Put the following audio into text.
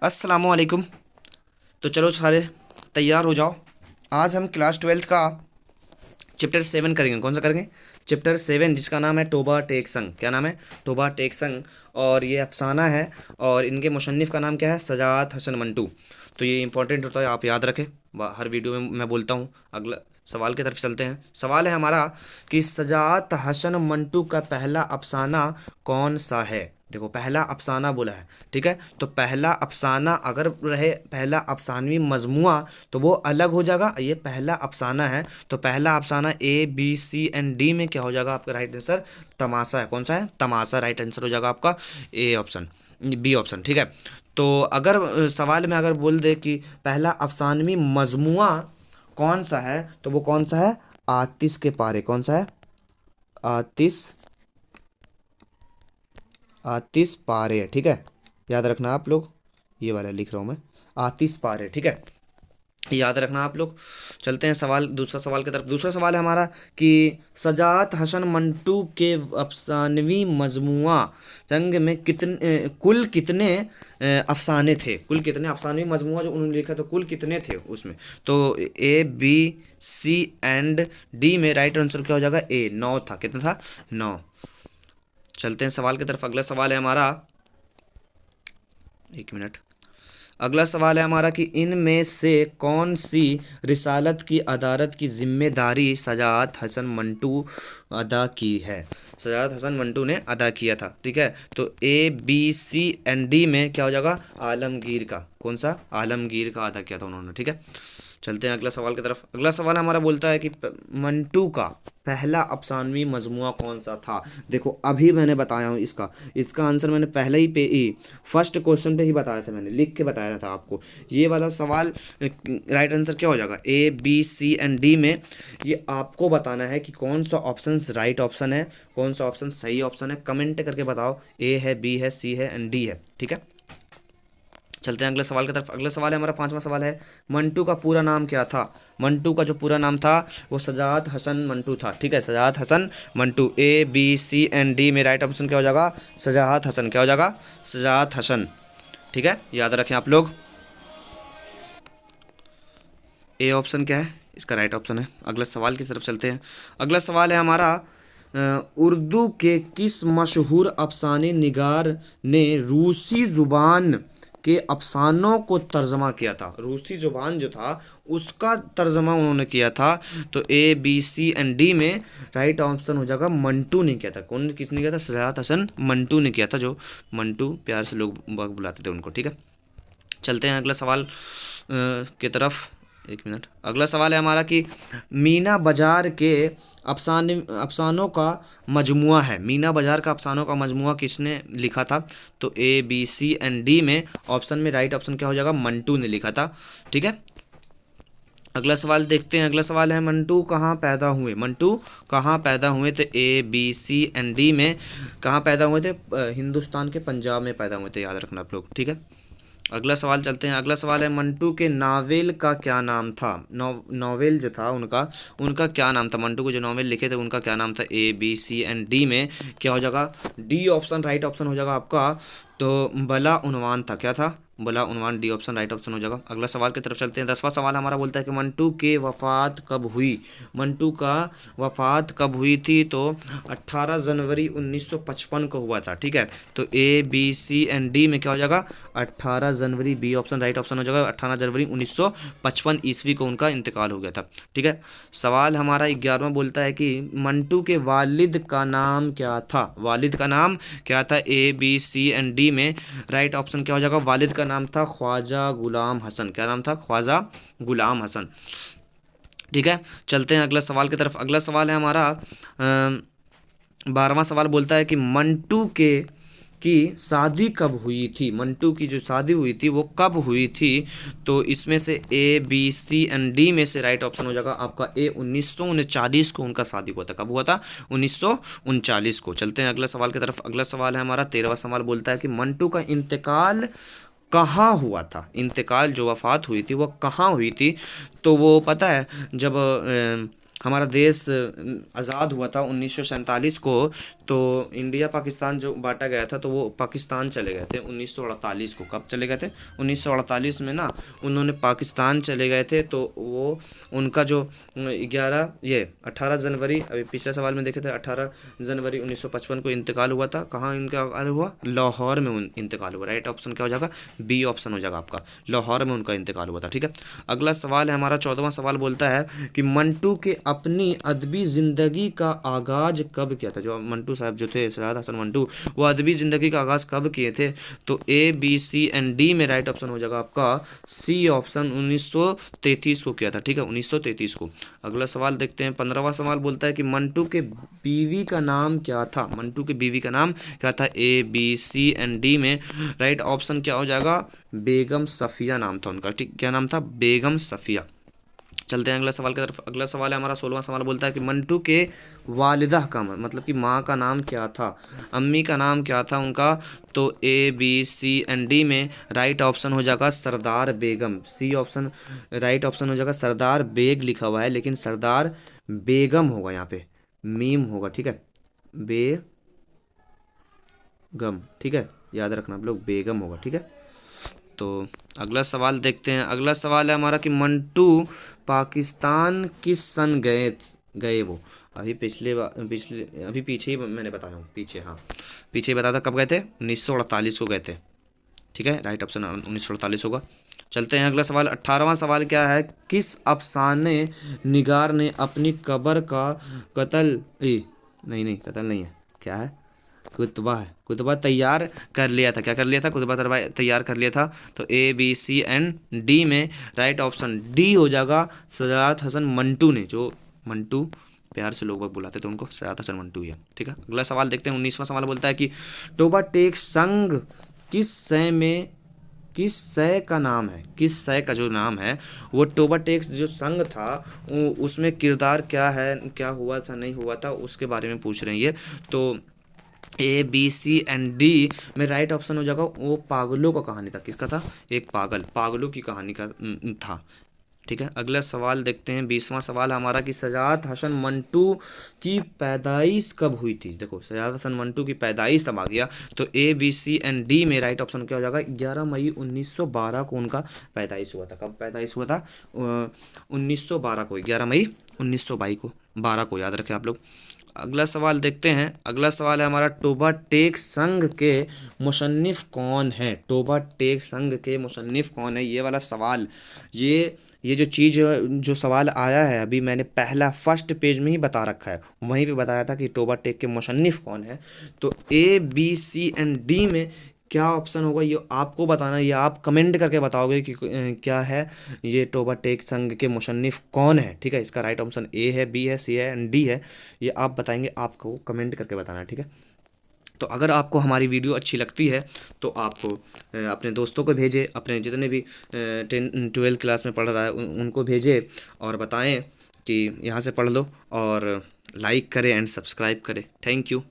अस्सलामुअलैकुम। तो चलो सारे तैयार हो जाओ। आज हम क्लास 12th का चैप्टर 7 करेंगे। कौन सा करेंगे? चैप्टर 7, जिसका नाम है तोबा टेक संग। क्या नाम है? तोबा टेक संग। और ये अफसाना है और इनके मुसन्निफ़ का नाम क्या है? सजात हसन मंटू। तो ये इंपॉर्टेंट होता है, आप याद रखें। हर वीडियो में मैं बोलता हूँ। अगला सवाल की तरफ चलते हैं। सवाल है हमारा कि सजात हसन मंटू का पहला अफसाना कौन सा है? देखो, पहला अफसाना बोला है, ठीक है। तो पहला अफसाना अगर रहे पहला अफसानवी मजमुआ तो वो अलग हो जाएगा। ये पहला अफसाना है तो पहला अफसाना A B C and D में क्या हो जाएगा आपका राइट आंसर? तमाशा है। कौन सा है? तमाशा राइट आंसर हो जाएगा आपका ए ऑप्शन, बी ऑप्शन, ठीक है। तो अगर सवाल में अगर बोल दे कि पहला अफसानवी मजमुआ कौन सा है तो वो कौन सा है? आतिश के पारे। कौन सा है? आतिश, आतिश पारे, ठीक है। याद रखना आप लोग, ये वाला लिख रहा हूँ मैं, आतिश पारे, ठीक है। याद रखना आप लोग। चलते हैं सवाल, दूसरा सवाल की तरफ। दूसरा सवाल है हमारा कि सजात हसन मंटू के अफसानवी मजमुआ जंग में कुल कितने अफसाने थे? कुल कितने अफसानवी मजमुआ जो उन्होंने लिखा तो कुल कितने थे उसमें? तो A B C and D में राइट आंसर क्या हो जाएगा? ए, 9 था। कितना था? 9। चलते हैं सवाल की तरफ। अगला सवाल है हमारा, एक मिनट। अगला सवाल है हमारा कि इनमें से कौन सी रिसालत की अदालत की जिम्मेदारी सजात हसन मंटू अदा की है? सजात हसन मंटू ने अदा किया था, ठीक है। तो A B C and D में क्या हो जाएगा? आलमगीर का। कौन सा? आलमगीर का अदा किया था उन्होंने, ठीक है। चलते हैं अगला सवाल की तरफ। अगला सवाल हमारा बोलता है कि मंटू का पहला अफसानवी मजमुआ कौन सा था? देखो, अभी मैंने बताया हूँ इसका इसका आंसर मैंने पहले ही पे ही फर्स्ट क्वेश्चन पे ही बताया था, मैंने लिख के बताया था आपको। ये वाला सवाल राइट आंसर क्या हो जाएगा? A B C and D में ये आपको बताना है कि कौन सा ऑप्शन राइट ऑप्शन है, कौन सा ऑप्शन सही ऑप्शन है। कमेंट करके बताओ, ए है, बी है, सी है एंड डी है, ठीक है। चलते हैं अगले सवाल की तरफ। अगला सवाल है हमारा, पांचवा सवाल है, मंटू का पूरा नाम क्या था? मंटू का जो पूरा नाम था वो सजात हसन मंटू था, ठीक है। Saadat Hasan Manto. A B C and D में राइट ऑप्शन क्या हो जाएगा? सजात हसन। क्या हो जाएगा? सजात हसन, ठीक है। याद रखें आप लोग, ए ऑप्शन क्या है? इसका राइट ऑप्शन है। अगला सवाल की तरफ चलते हैं। अगला सवाल है हमारा, उर्दू के किस मशहूर अफसाने निगार ने रूसी ज़ुबान के अफसानों को तर्जमा किया था? रूसी ज़ुबान जो था उसका तर्जमा उन्होंने किया था। तो A B C and D में राइट ऑप्शन हो जाएगा मंटू ने किया था। कौन, किसने किया था? सजात हसन मंटू ने किया था, जो मंटू प्यार से लोग बुलाते थे उनको, ठीक है। चलते हैं अगला सवाल की तरफ। एक मिनट। अगला सवाल है हमारा कि मीना बाजार के अफसानों का मजमुआ है। मीना बाजार का अफसानों का मजमुआ किसने लिखा था? तो A B C and D में ऑप्शन में राइट ऑप्शन क्या हो जाएगा? मंटू ने लिखा था, ठीक है। अगला सवाल देखते हैं। अगला सवाल है, मंटू कहाँ पैदा हुए? मंटू कहाँ पैदा हुए थे? A B C and D में कहाँ पैदा हुए थे? हिंदुस्तान के पंजाब में पैदा हुए थे। याद रखना आप लोग, ठीक है। अगला सवाल चलते हैं। अगला सवाल है, मंटू के नावेल का क्या नाम था? नॉवेल जो था उनका, उनका क्या नाम था? मंटू को जो नॉवेल लिखे थे उनका क्या नाम था? A B C and D में क्या हो जाएगा? डी ऑप्शन राइट ऑप्शन हो जाएगा आपका। तो बला उनवान था। क्या था? बला उनवान। डी ऑप्शन राइट ऑप्शन हो जाएगा। अगला सवाल की तरफ चलते हैं। 10वां सवाल हमारा बोलता है कि मंटू के वफ़ात कब हुई? मंटू का वफ़ात कब हुई थी? तो 18 जनवरी 1955 को हुआ था, ठीक है। तो A B C and D में क्या हो जाएगा? 18 जनवरी, बी ऑप्शन राइट ऑप्शन हो जाएगा। 18 जनवरी 1955 ईस्वी को उनका इंतकाल हो गया था, ठीक है। सवाल हमारा 11वां बोलता है कि मंटू के वालिद का नाम क्या था? वालिद का नाम क्या था? A B C and D में राइट ऑप्शन क्या हो जाएगा? वालिद का नाम था ख्वाजा गुलाम हसन। क्या नाम था? ख्वाजा गुलाम हसन, ठीक है। चलते हैं अगला सवाल की तरफ। अगला सवाल है हमारा 12वां सवाल बोलता है कि मंटू के की शादी कब हुई थी? मंटू की जो शादी हुई थी वो कब हुई थी? तो इसमें से A B C and D में से राइट ऑप्शन हो जाएगा आपका ए, 1939 को उनका शादी हुआ था। कब हुआ था? 1939 को। चलते हैं अगला सवाल की तरफ। अगला सवाल है हमारा 13वां सवाल बोलता है कि मंटू का इंतकाल कहाँ हुआ था? इंतकाल जो वफ़ात हुई थी वो कहाँ हुई थी? तो वो पता है, जब हमारा देश आज़ाद हुआ था 1947 को, तो इंडिया पाकिस्तान जो बांटा गया था तो वो पाकिस्तान चले गए थे 1948 को। कब चले गए थे? 1948 में ना उन्होंने पाकिस्तान चले गए थे। तो वो उनका जो 18 जनवरी, अभी पिछले सवाल में देखे थे, 18 जनवरी 1955 को इंतकाल हुआ था। कहाँ इनका इंतकाल हुआ? लाहौर में इंतकाल हुआ। राइट ऑप्शन क्या हो जाएगा? बी ऑप्शन हो जाएगा आपका, लाहौर में उनका इंतकाल हुआ था। ठीक है, अगला सवाल है हमारा 14वां सवाल बोलता है कि मंटू के अपनी अदबी ज़िंदगी का आगाज़ कब किया था? जो मंटू साहब जो थे, सैयद हसन मंटू, वो अदबी ज़िंदगी का आगाज़ कब किए थे? तो A B C and D में राइट ऑप्शन हो जाएगा आपका सी ऑप्शन, 1933 को किया था। ठीक है, 1933 को। अगला सवाल देखते हैं, 15वां सवाल बोलता है कि मंटू के बीवी का नाम क्या था? मंटू के बीवी का नाम क्या था? A B C and D में राइट ऑप्शन क्या हो जाएगा? बेगम सफ़िया नाम था उनका। ठीक, क्या नाम था? बेगम सफ़िया। चलते हैं अगला सवाल की तरफ। अगला सवाल है हमारा 16वां सवाल बोलता है कि मंटू के वालिदा का मतलब कि माँ का नाम क्या था? अम्मी का नाम क्या था उनका? तो A B C and D में राइट ऑप्शन हो जाएगा Sardar Begum. C option right option हो जाएगा। सरदार बेग लिखा हुआ है लेकिन सरदार बेगम होगा, यहाँ पे मीम होगा। ठीक है, बेगम। ठीक है, याद रखना आप लोग, बेगम होगा। ठीक है, तो अगला सवाल देखते हैं। अगला सवाल है हमारा कि मंटू पाकिस्तान किस सन गए वो? अभी पिछले अभी पीछे ही मैंने बताया हूँ, पीछे, हाँ पीछे ही बताया था कब गए थे? 1948 को गए थे। ठीक है, राइट ऑप्शन 1948 होगा। चलते हैं अगला सवाल। 18वां सवाल क्या है? किस अफसाने निगार ने अपनी कब्र का कत्ल नहीं कत्ल नहीं है, क्या है? कुतबा है, कुतबा तैयार कर लिया था। क्या कर लिया था? कुतबा तैयार कर लिया था। तो A B C and D में राइट ऑप्शन डी हो जाएगा सजात हसन मंटू ने। जो मंटू प्यार से लोग बाग बुलाते थे उनको, सजात हसन मंटू ही है। ठीक है, अगला सवाल देखते हैं। 19वां सवाल बोलता है कि टोबा टेक संघ किस सय का नाम है? किस सय का जो नाम है वो टोबा टेक्स जो संघ था उसमें किरदार क्या है, क्या हुआ था, नहीं हुआ था, उसके बारे में पूछ रहे हैं ये। तो A B C and D में राइट ऑप्शन हो जाएगा वो पागलों का कहानी था। किसका था? एक पागलों की कहानी का था। ठीक है, अगला सवाल देखते हैं। 20वां सवाल हमारा कि सजात हसन मंटू की पैदाइश कब हुई थी? देखो, सजात हसन मंटू की पैदाइश तब आ गया। तो A B C and D में राइट ऑप्शन क्या हो जाएगा? 11 मई 1912 को उनका पैदाइश हुआ था। कब पैदाइश हुआ था? 1912 को, 11 मई 1922 को, 12 को, याद रखें आप लोग। अगला सवाल देखते हैं। अगला सवाल है हमारा टोबा टेक संघ के मुसन्निफ कौन है? टोबा टेक संघ के मुसन्निफ कौन है, ये वाला सवाल, ये जो चीज़ जो सवाल आया है अभी मैंने पहला फर्स्ट पेज में ही बता रखा है, वहीं पे बताया था कि टोबा टेक के मुसन्निफ कौन है। तो A B C and D में क्या ऑप्शन होगा ये आपको बताना है, या आप कमेंट करके बताओगे कि क्या है ये टोबा टेक संघ के मुसन्निफ कौन है। ठीक है, इसका राइट ऑप्शन ए है, बी है, सी है एंड डी है। ये आप बताएंगे, आपको कमेंट करके बताना है। ठीक है, तो अगर आपको हमारी वीडियो अच्छी लगती है तो आपको अपने दोस्तों को भेजें, अपने जितने भी 10 12 क्लास में पढ़ रहा है उनको भेजें और बताएं कि यहाँ से पढ़ लो, और लाइक करें एंड सब्सक्राइब करें। Thank you.